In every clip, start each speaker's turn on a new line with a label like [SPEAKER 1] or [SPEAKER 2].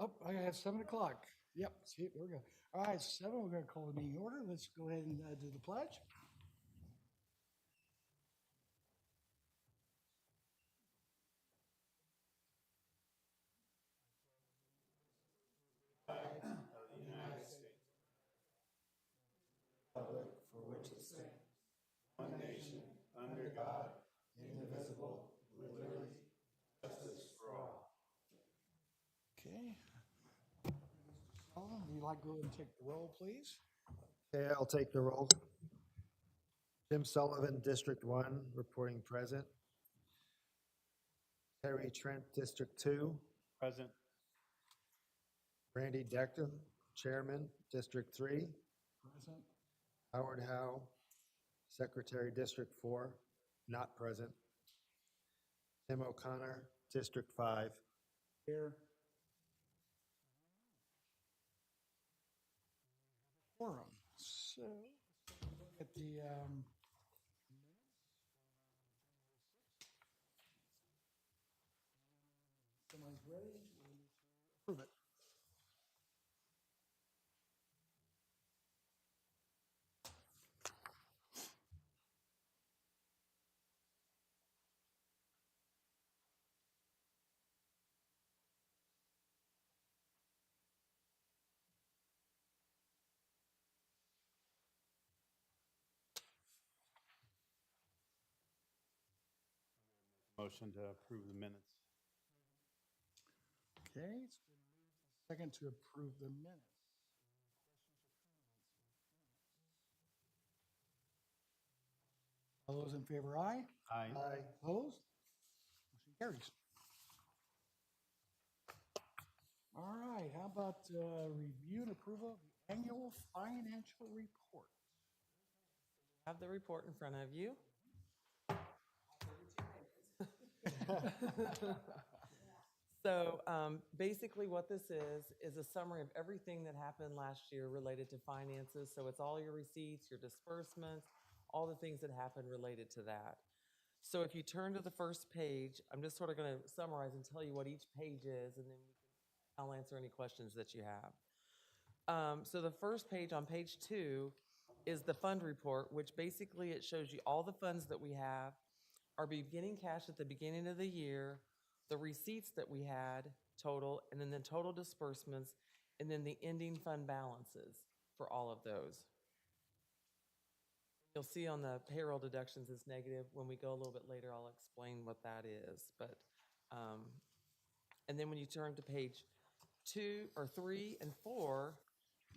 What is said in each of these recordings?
[SPEAKER 1] Oh, I had 7 o'clock. Yep, see, there we go. All right, 7, we're gonna call the meeting order. Let's go ahead and do the pledge.
[SPEAKER 2] Republic for which it stands, one nation, under God, indivisible, with liberty, and justice for all.
[SPEAKER 1] Okay. Sullivan, would you like to go ahead and take the roll, please?
[SPEAKER 3] Okay, I'll take the roll. Jim Sullivan, District 1, reporting present. Terry Trent, District 2.
[SPEAKER 2] Present.
[SPEAKER 3] Randy Decker, Chairman, District 3.
[SPEAKER 1] Present.
[SPEAKER 3] Howard Howe, Secretary, District 4, not present. Tim O'Connor, District 5.
[SPEAKER 1] Here. Forum. So, look at the minutes. Someone's ready? We need to approve it.
[SPEAKER 2] Motion to approve the minutes.
[SPEAKER 1] Okay, it's been moved and second to approve the minutes. All those in favor, aye.
[SPEAKER 2] Aye.
[SPEAKER 3] Aye.
[SPEAKER 1] Opposed? Motion carries. All right, how about review and approval of the annual financial report?
[SPEAKER 4] Have the report in front of you. So basically what this is a summary of everything that happened last year related to finances. So it's all your receipts, your disbursements, all the things that happened related to that. So if you turn to the first page, I'm just sort of going to summarize and tell you what each page is, and then I'll answer any questions that you have. So the first page on page 2 is the fund report, which basically it shows you all the funds that we have, our beginning cash at the beginning of the year, the receipts that we had total, and then the total disbursements, and then the ending fund balances for all of those. You'll see on the payroll deductions is negative. When we go a little bit later, I'll explain what that is. But, and then when you turn to page 2 or 3 and 4,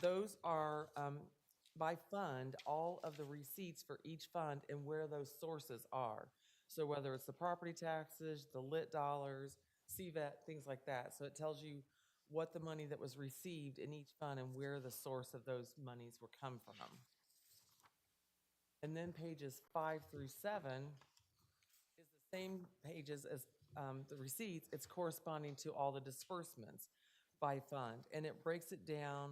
[SPEAKER 4] those are by fund, all of the receipts for each fund and where those sources are. So whether it's the property taxes, the lit dollars, CVET, things like that. So it tells you what the money that was received in each fund and where the source of those monies were come from. And then pages 5 through 7 is the same pages as the receipts. It's corresponding to all the disbursements by fund. And it breaks it down,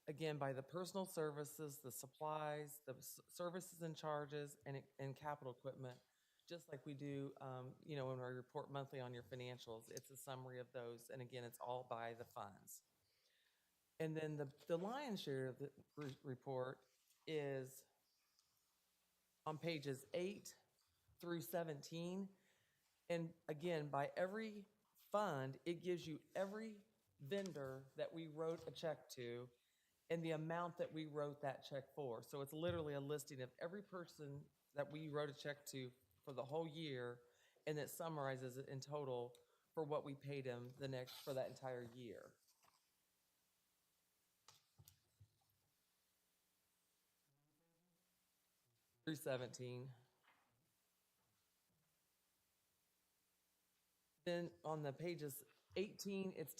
[SPEAKER 4] again, by the personal services, the supplies, the services and charges, and capital equipment, just like we do, when we report monthly on your financials. It's a summary of those. And again, it's all by the funds. And then the lion's share of the report is on pages 8 through 17. And again, by every fund, it gives you every vendor that we wrote a check to and the amount that we wrote that check for. So it's literally a listing of every person that we wrote a check to for the whole year, and it summarizes it in total for what we paid him for that entire year. Through 17. Then on the pages 18, it's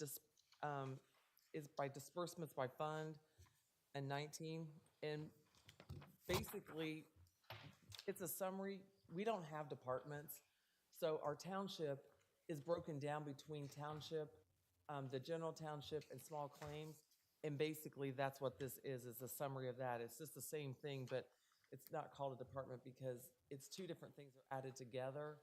[SPEAKER 4] by disbursements by fund, and 19. And basically, it's a summary. We don't have departments. So our township is broken down between township, the general township, and small claims. And basically, that's what this is a summary of that. It's just the same thing, but it's not called a department because it's two different things that are added together.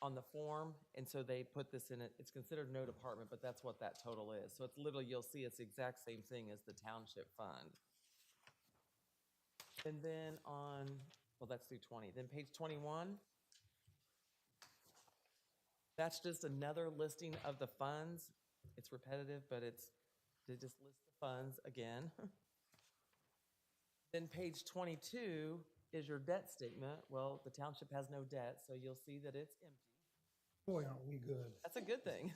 [SPEAKER 4] on the form, and so they put this in it. It's considered no department, but that's what that total is. So it's literally, you'll see it's the exact same thing as the township fund. And then well, that's through 20. Then page 21, that's just another listing of the funds. It's repetitive, but they just list the funds again. Then page 22 is your debt statement. Well, the township has no debt, so you'll see that it's empty.
[SPEAKER 1] Boy, aren't we good.
[SPEAKER 4] That's a good thing.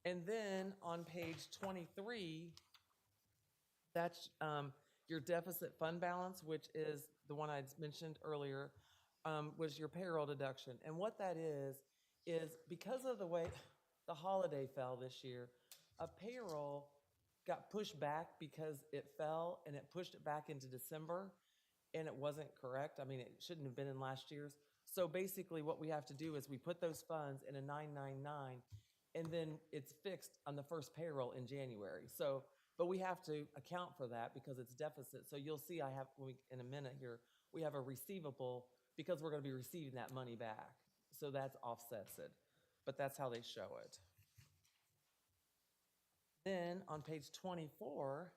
[SPEAKER 4] And then on page 23, that's your deficit fund balance, which is the one I mentioned earlier, was your payroll deduction. And what that is because of the way the holiday fell this year, a payroll got pushed back because it fell, and it pushed it back into December, and it wasn't correct. I mean, it shouldn't have been in last year's. So basically what we have to do is we put those funds in a 999, and then it's fixed on the first payroll in January. So, but we have to account for that because it's deficit. So you'll see in a minute here, we have a receivable because we're going to be receiving that money back. So that's offsets it, but that's how they show it. Then on page 24,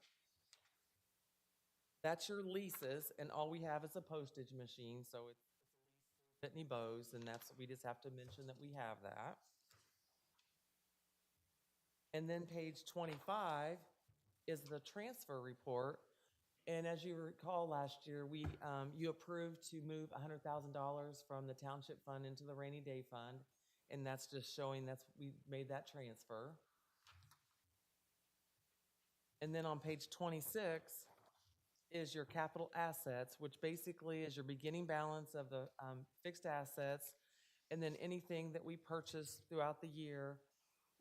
[SPEAKER 4] that's your leases, and all we have is a postage machine, so it's Pitney Bowes, and we just have to mention that we have that. And then page 25 is the transfer report, and as you recall last year, you approved to move $100,000 from the township fund into the rainy day fund, and that's just showing we made that transfer. And then on page 26 is your capital assets, which basically is your beginning balance of the fixed assets, and then anything that we purchase throughout the year,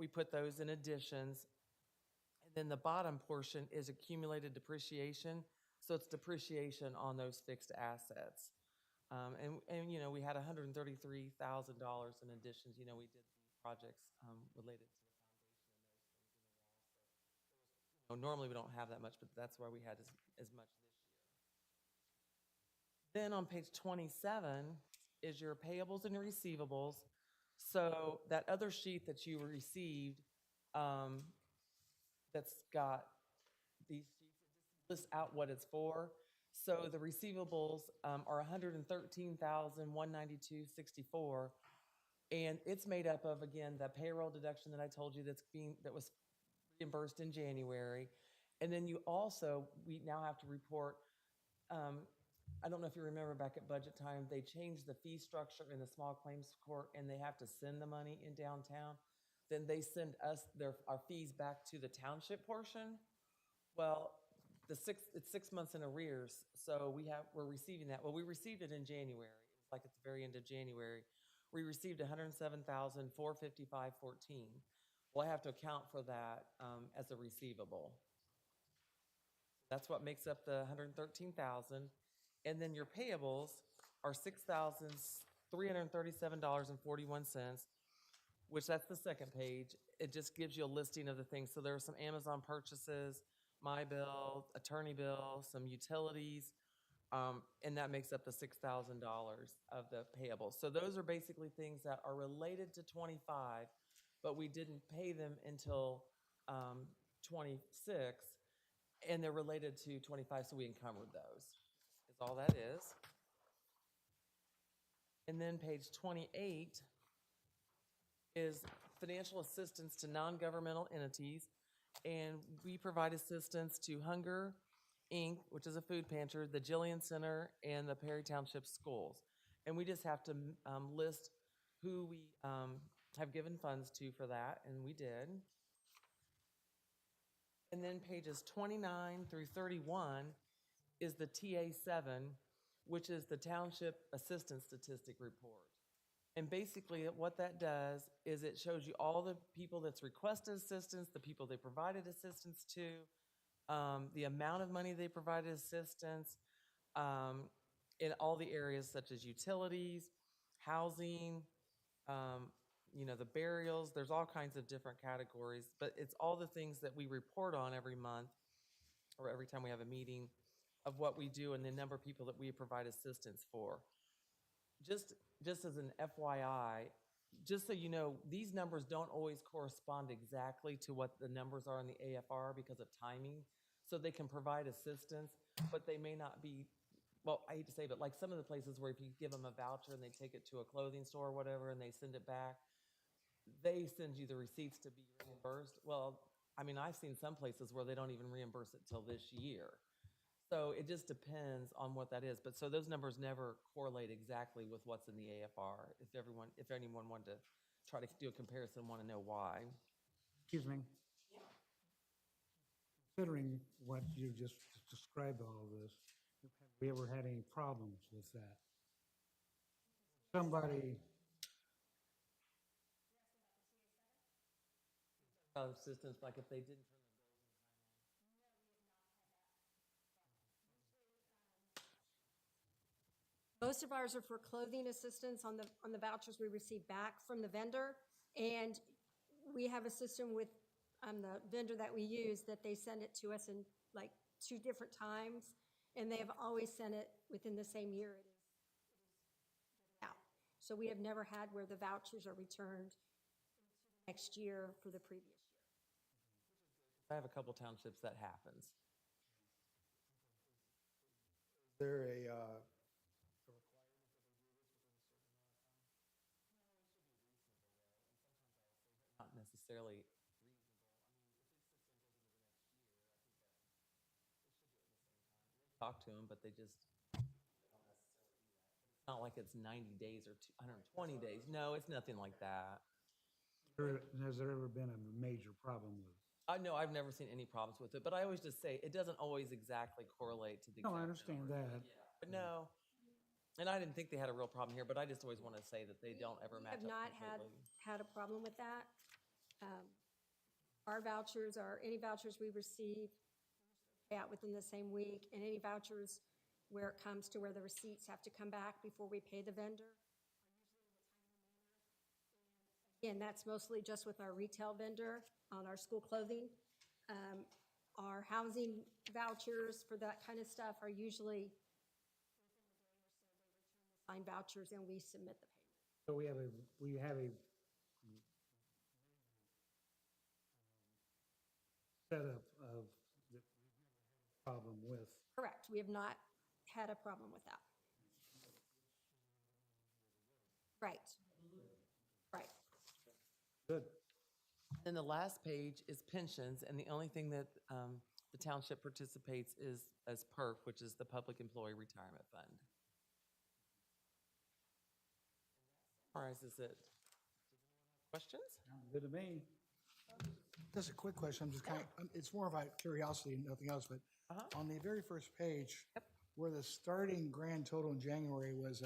[SPEAKER 4] we put those in additions. And then the bottom portion is accumulated depreciation, so it's depreciation on those fixed assets. And you know, we had $133,000 in additions. You know, we did some projects related to the foundation and those things in the wall. So normally we don't have that much, but that's why we had as much this year. Then on page 27 is your payables and your receivables. So that other sheet that you received, that's got these sheets, it just lists out what it's for. So the receivables are $113,192.64, and it's made up of, again, the payroll deduction that I told you that was reimbursed in January. And then we now have to report, I don't know if you remember back at budget time, they changed the fee structure in the small claims court, and they have to send the money in downtown. Then they send us our fees back to the township portion. Well, it's 6 months in arrears, so we're receiving that. Well, we received it in January. It was like at the very end of January. We received $107,455.14. Well, I have to account for that as a receivable. That's what makes up the $113,000. And then your payables are $6,337.41, which that's the second page. It just gives you a listing of the things. So there are some Amazon purchases, my bill, attorney bill, some utilities, and that makes up the $6,000 of the payables. So those are basically things that are related to 25, but we didn't pay them until 26, and they're related to 25, so we encumbered those, is all that is. And then page 28 is financial assistance to non-governmental entities, and we provide assistance to Hunger Inc., which is a food pantry, the Jillian Center, and the Perry Township Schools. And we just have to list who we have given funds to for that, and we did. And then pages 29 through 31 is the TA7, which is the Township Assistance Statistic Report. And basically what that does is it shows you all the people that's requested assistance, the people they provided assistance to, the amount of money they provided assistance, in all the areas such as utilities, housing, the burials. There's all kinds of different categories, but it's all the things that we report on every month or every time we have a meeting of what we do and the number of people that we provide assistance for. just as an FYI, just so you know, these numbers don't always correspond exactly to what the numbers are in the AFR because of timing. So they can provide assistance, but they may not be, well, I hate to say, but like some of the places where if you give them a voucher and they take it to a clothing store or whatever and they send it back, they send you the receipts to be reimbursed. Well, I mean, I've seen some places where they don't even reimburse it till this year. So it just depends on what that is. But so those numbers never correlate exactly with what's in the AFR. If anyone wanted to try to do a comparison, want to know why.
[SPEAKER 5] Excuse me. Considering what you just described all of this, have we ever had any problems with that? Somebody,
[SPEAKER 4] Assistance, like if they didn't turn
[SPEAKER 6] Most of ours are for clothing assistance on the vouchers we receive back from the vendor. And we have a system with the vendor that we use that they send it to us in like 2 different times. And they have always sent it within the same year it is out. So we have never had where the vouchers are returned next year for the previous year.
[SPEAKER 4] I have a couple townships that happens.
[SPEAKER 3] Is there a
[SPEAKER 4] Not necessarily reasonable. Talk to them, but they just it's not like it's 90 days or 120 days. No, it's nothing like that.
[SPEAKER 5] has there ever been a major problem with?
[SPEAKER 4] No, I've never seen any problems with it, but I always just say it doesn't always exactly correlate to the.
[SPEAKER 5] No, I
[SPEAKER 4] exact
[SPEAKER 5] understand
[SPEAKER 4] number.
[SPEAKER 5] that.
[SPEAKER 4] Yeah, but no, and I didn't think they had a real problem here, but I just always want to say that they don't ever
[SPEAKER 6] We
[SPEAKER 4] match
[SPEAKER 6] have
[SPEAKER 4] up
[SPEAKER 6] not
[SPEAKER 4] completely.
[SPEAKER 6] had a problem with that. Our vouchers are, any vouchers we receive pay out within the same week, and any vouchers where it comes to where the receipts have to come back before we pay the vendor. Again, that's mostly just with our retail vendor on our school clothing. Our housing vouchers for that kind of stuff are usually signed vouchers, and we submit the payment.
[SPEAKER 5] So we have a setup of the problem with.
[SPEAKER 6] Correct, we have not had a problem with that. Right. Right.
[SPEAKER 5] Good.
[SPEAKER 4] Then the last page is pensions, and the only thing that the township participates is as PERF, which is the Public Employee Retirement Fund. Summarizes it. Questions?
[SPEAKER 5] Good to me.
[SPEAKER 1] Just a quick question, I'm just kind of, it's more of a curiosity and nothing else, but on the very first page, where the starting grand total in January was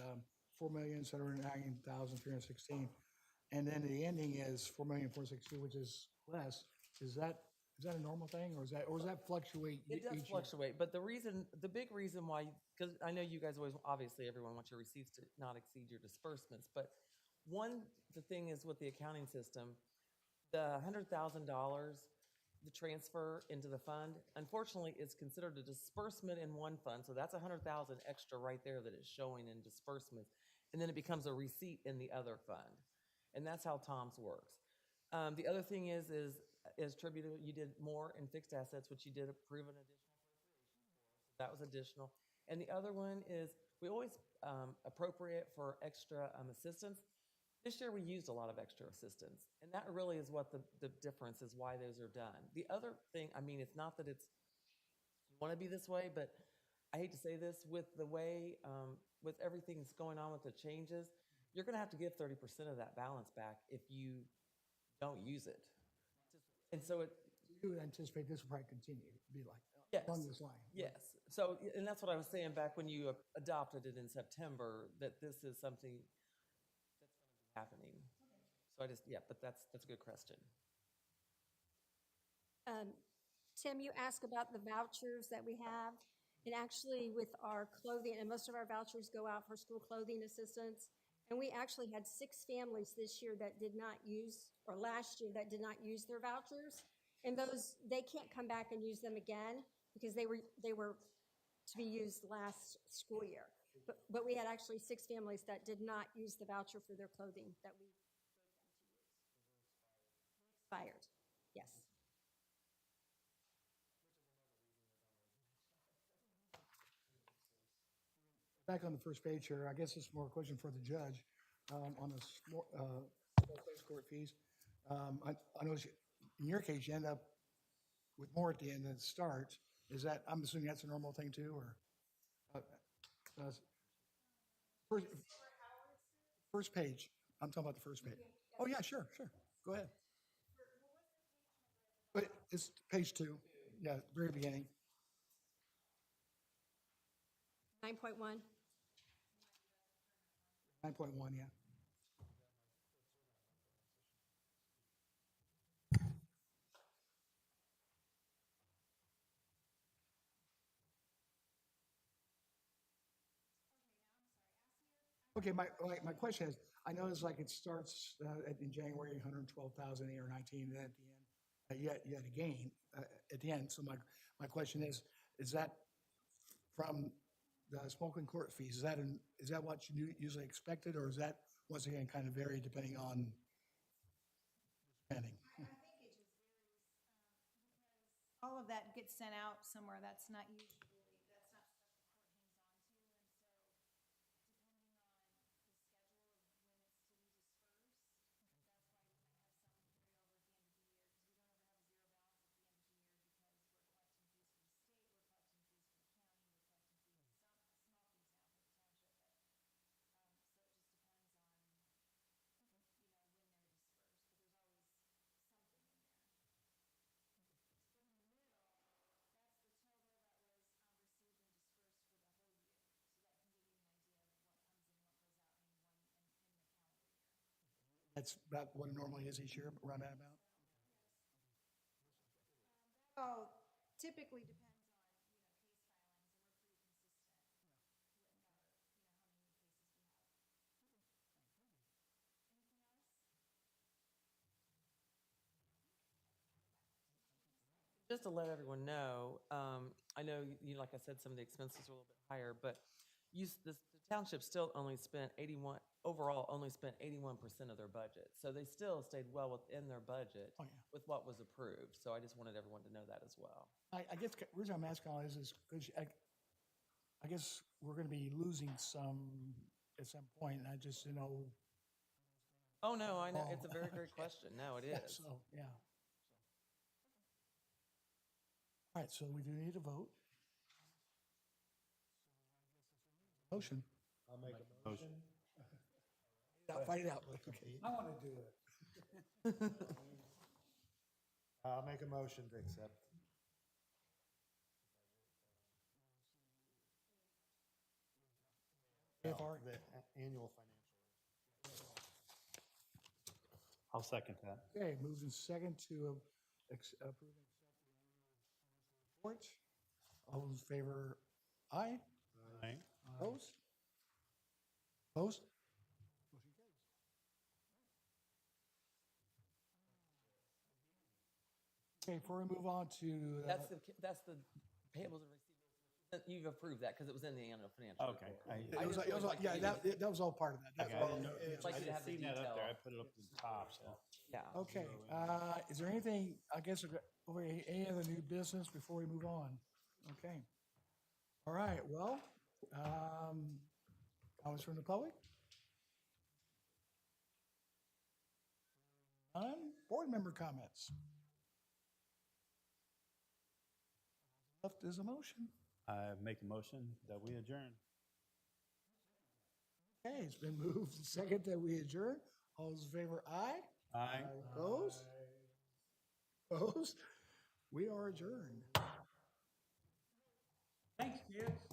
[SPEAKER 1] $4,790,316, and then the ending is $4,462,000, which is less, is that a normal thing, or does that fluctuate each
[SPEAKER 4] It does
[SPEAKER 1] year?
[SPEAKER 4] fluctuate, but the big reason why, because I know you guys always, obviously, everyone wants your receipts to not exceed your disbursements, but the thing is with the accounting system, the $100,000, the transfer into the fund, unfortunately, is considered a disbursement in one fund, so that's $100,000 extra right there that is showing in disbursements, and then it becomes a receipt in the other fund, and that's how Tom's works. The other thing is attributable, you did more in fixed assets, which you did approve an additional appropriation for, so that was additional. And the other one is, we always appropriate for extra assistance. This year, we used a lot of extra assistance, and that really is what the difference is, why those are done. The other thing, I mean, it's not that you want to be this way, but I hate to say this, with the way, with everything that's going on with the changes, you're going to have to give 30% of that balance back if you don't use it. And so
[SPEAKER 1] You would anticipate this will probably continue to be like,
[SPEAKER 4] Yes.
[SPEAKER 1] along this line?
[SPEAKER 4] Yes. So, and that's what I was saying back when you adopted it in September, that this is something that's going to be happening. So but that's a good question.
[SPEAKER 6] Tim, you asked about the vouchers that we have, and actually with our clothing, and most of our vouchers go out for school clothing assistance, and we actually had 6 families this year that did not use, or last year that did not use their vouchers, and those, they can't come back and use them again because they were to be used last school year. But we had actually 6 families that did not use the voucher for their clothing that we expired. Yes.
[SPEAKER 1] Back on the first page here, I guess it's more a question for the judge, on the small claims court fees. I know in your case, you end up with more at the end than it starts. Is that, I'm assuming that's a normal thing too, or? First, first page, I'm talking about the first page. Oh, yeah, sure, go ahead. But it's page 2, yeah, very beginning.
[SPEAKER 6] 9.1.
[SPEAKER 1] 9.1, yeah. Okay, my question is, I noticed like it starts in January, 112,000 or 19, and then at the end, you had a gain at the end. So my question is that from the smoking court fees, is that what you usually expected, or is that, once again, kind of vary depending on spending?
[SPEAKER 7] All of that gets sent out somewhere. That's not usually, that's not stuff the court hangs on to. And so depending on the schedule of when it's to be dispersed, that's why we might have some carry over at the end of the year, because we don't ever have a zero balance at the end of the year, because we're collecting fees for the state, we're collecting fees for the county, we're collecting fees, small fees now for the township, but, so it just depends on, when they're dispersed, but there's always something in there.
[SPEAKER 1] That's about what it normally is each year, around that amount?
[SPEAKER 7] Oh, typically depends on, case filings, and we're pretty consistent with our, how many cases we have. Anything else?
[SPEAKER 4] Just to let everyone know, I know, like I said, some of the expenses are a little bit higher, but the township still only spent 81% of their budget. So they still stayed well within their budget with what was approved. So I just wanted everyone to know that as well.
[SPEAKER 1] I guess the reason I'm asking all this is because I guess we're going to be losing some at some point, and I just,
[SPEAKER 4] Oh, no, I know. It's a very great question. No, it
[SPEAKER 1] yeah,
[SPEAKER 4] is.
[SPEAKER 1] so, yeah. All right, so we do need a vote. Motion.
[SPEAKER 3] I'll make a motion.
[SPEAKER 1] Fight it out.
[SPEAKER 5] I want to do it.
[SPEAKER 3] I'll make a motion to accept. The annual financial.
[SPEAKER 8] I'll second that.
[SPEAKER 1] Okay, moved in second to approve and accept the report. All those in favor, aye?
[SPEAKER 8] Aye.
[SPEAKER 1] Opposed? Opposed? Motion carries. Okay, before we move on to.
[SPEAKER 4] That's the payables and receivables. You've approved that because it was in the annual financial
[SPEAKER 8] Okay.
[SPEAKER 4] report.
[SPEAKER 1] That was all part of that. That's
[SPEAKER 8] Okay.
[SPEAKER 1] all.
[SPEAKER 4] It's like
[SPEAKER 8] I
[SPEAKER 4] you have
[SPEAKER 8] just
[SPEAKER 4] the
[SPEAKER 8] seen that up there. I
[SPEAKER 4] detail.
[SPEAKER 8] put it up to the top, so.
[SPEAKER 4] Yeah.
[SPEAKER 1] Okay, is there anything, I guess, over any other new business before we move on? Okay. All right, well, comments from the public? None? Board member comments? Left is a motion.
[SPEAKER 8] I make a motion that we adjourn.
[SPEAKER 1] Okay, it's been moved and second that we adjourn. All those in favor, aye?
[SPEAKER 8] Aye.
[SPEAKER 1] Opposed? Opposed? We are adjourned.
[SPEAKER 5] Thanks, kids.